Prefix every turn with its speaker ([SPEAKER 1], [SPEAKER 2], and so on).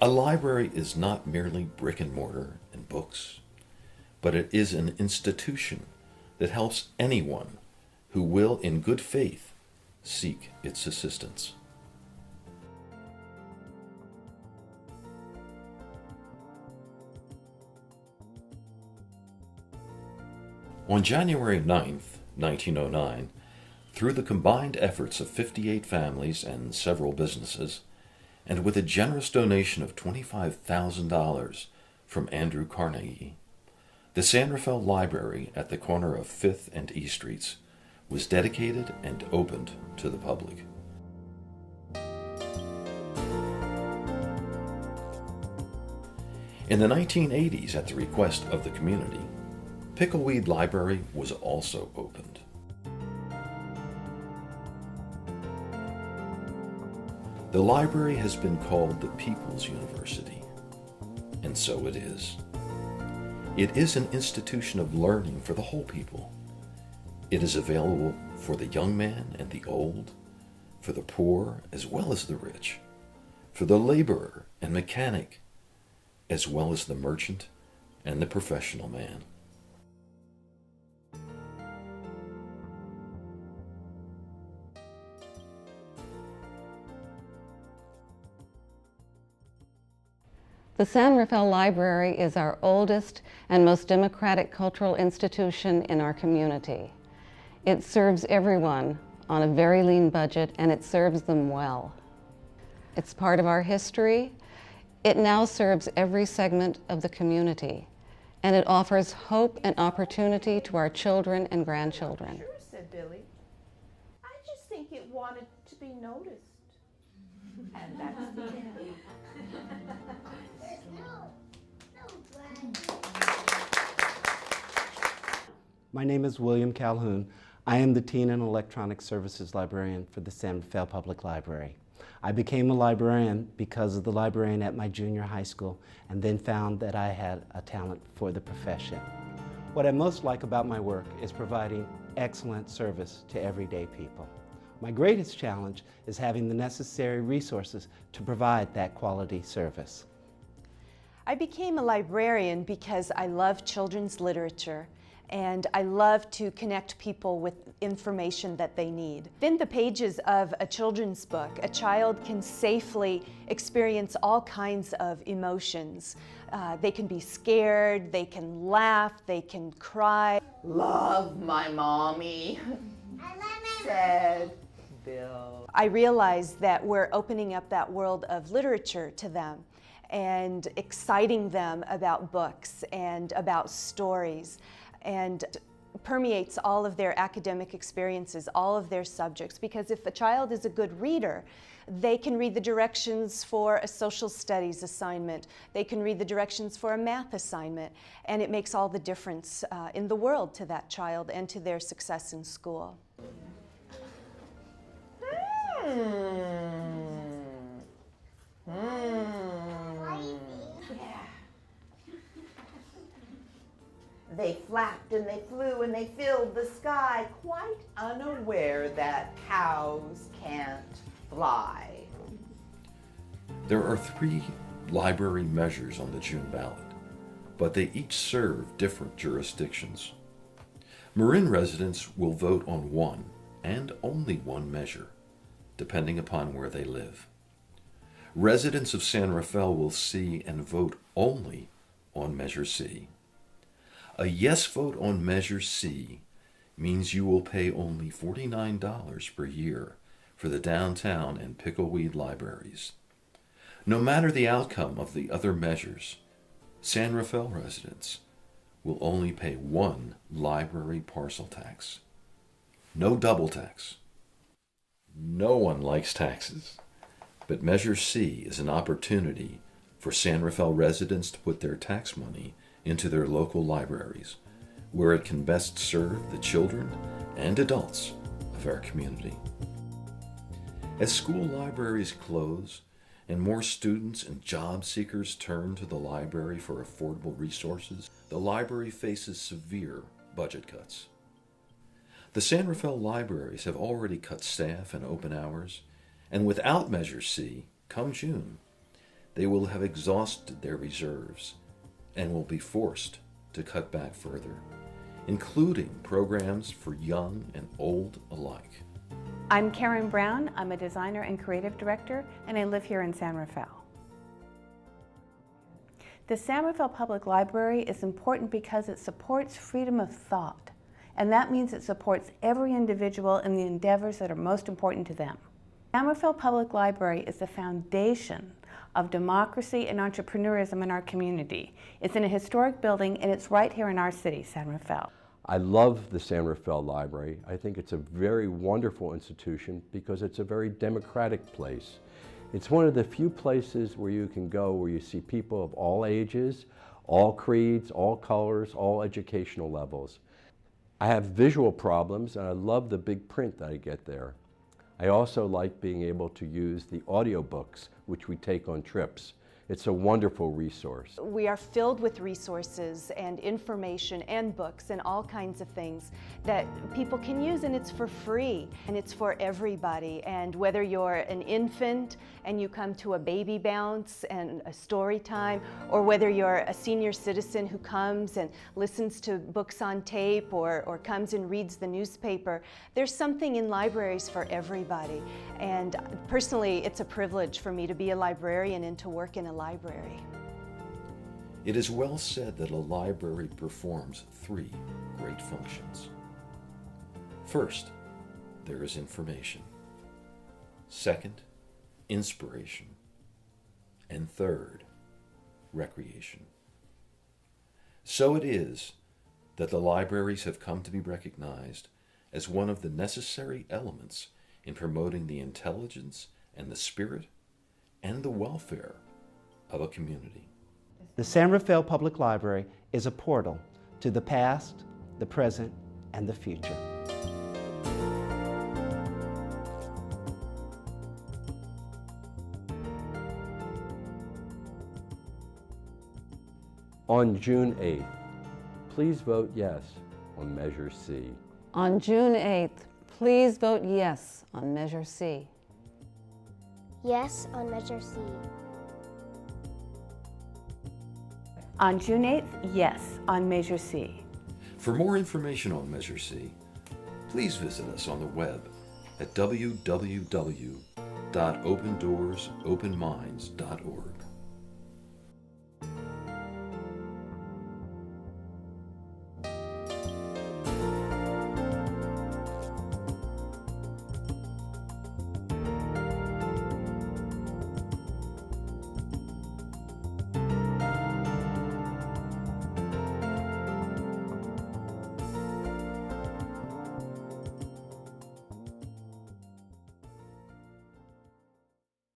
[SPEAKER 1] A library is not merely brick and mortar and books, but it is an institution that helps anyone who will, in good faith, seek its assistance. On January 9th, 1909, through the combined efforts of 58 families and several businesses, and with a generous donation of $25,000 from Andrew Carnegie, the San Rafael Library at the corner of 5th and E Streets was dedicated and opened to the public. In the 1980s, at the request of the community, Pickleweed Library was also opened. The library has been called the People's University, and so it is. It is an institution of learning for the whole people. It is available for the young man and the old, for the poor as well as the rich, for the laborer and mechanic, as well as the merchant and the professional man.
[SPEAKER 2] The San Rafael Library is our oldest and most democratic cultural institution in our community. It serves everyone on a very lean budget, and it serves them well. It's part of our history. It now serves every segment of the community, and it offers hope and opportunity to our children and grandchildren.
[SPEAKER 3] Sure, said Billy. I just think it wanted to be noticed. And that's the end.
[SPEAKER 4] My name is William Calhoun. I am the Teen and Electronic Services Librarian for the San Rafael Public Library. I became a librarian because of the librarian at my junior high school, and then found that I had a talent for the profession. What I most like about my work is providing excellent service to everyday people. My greatest challenge is having the necessary resources to provide that quality service.
[SPEAKER 5] I became a librarian because I love children's literature, and I love to connect people with information that they need. In the pages of a children's book, a child can safely experience all kinds of emotions. They can be scared, they can laugh, they can cry.
[SPEAKER 3] Love my mommy, said Bill.
[SPEAKER 5] I realized that we're opening up that world of literature to them and exciting them about books and about stories, and permeates all of their academic experiences, all of their subjects. Because if a child is a good reader, they can read the directions for a social studies assignment, they can read the directions for a math assignment, and it makes all the difference in the world to that child and to their success in school.
[SPEAKER 3] They flapped and they flew and they filled the sky, quite unaware that cows can't fly.
[SPEAKER 1] There are 3 library measures on the June ballot, but they each serve different jurisdictions. Marin residents will vote on one and only one measure, depending upon where they live. Residents of San Rafael will see and vote only on Measure C. A yes vote on Measure C means you will pay only $49 per year for the downtown and Pickleweed libraries. No matter the outcome of the other measures, San Rafael residents will only pay 1 library parcel tax. No double tax. No one likes taxes, but Measure C is an opportunity for San Rafael residents to put their tax money into their local libraries, where it can best serve the children and adults of our community. As school libraries close and more students and job seekers turn to the library for affordable resources, the library faces severe budget cuts. The San Rafael libraries have already cut staff and open hours, and without Measure C, come June, they will have exhausted their reserves and will be forced to cut back further, including programs for young and old alike.
[SPEAKER 6] I'm Karen Brown. I'm a designer and creative director, and I live here in San Rafael. The San Rafael Public Library is important because it supports freedom of thought, and that means it supports every individual in the endeavors that are most important to them. San Rafael Public Library is the foundation of democracy and entrepreneurism in our community. It's in a historic building, and it's right here in our city, San Rafael.
[SPEAKER 7] I love the San Rafael Library. I think it's a very wonderful institution because it's a very democratic place. It's one of the few places where you can go where you see people of all ages, all creeds, all colors, all educational levels. I have visual problems and I love the big print that I get there. I also like being able to use the audiobooks which we take on trips. It's a wonderful resource.
[SPEAKER 5] We are filled with resources and information and books and all kinds of things that people can use, and it's for free and it's for everybody. And whether you're an infant and you come to a baby bounce and a story time, or whether you're a senior citizen who comes and listens to books on tape or comes and reads the newspaper, there's something in libraries for everybody. And personally, it's a privilege for me to be a librarian and to work in a library.
[SPEAKER 1] It is well said that a library performs three great functions. First, there is information. Second, inspiration. And third, recreation. So it is that the libraries have come to be recognized as one of the necessary elements in promoting the intelligence and the spirit and the welfare of a community.
[SPEAKER 4] The San Rafael Public Library is a portal to the past, the present, and the future.
[SPEAKER 7] On June 8th, please vote yes on Measure C.
[SPEAKER 2] On June 8th, please vote yes on Measure C.
[SPEAKER 8] Yes on Measure C.
[SPEAKER 6] On June 8th, yes on Measure C.
[SPEAKER 1] For more information on Measure C, please visit us on the web at www.opendoorsOpenminds.org.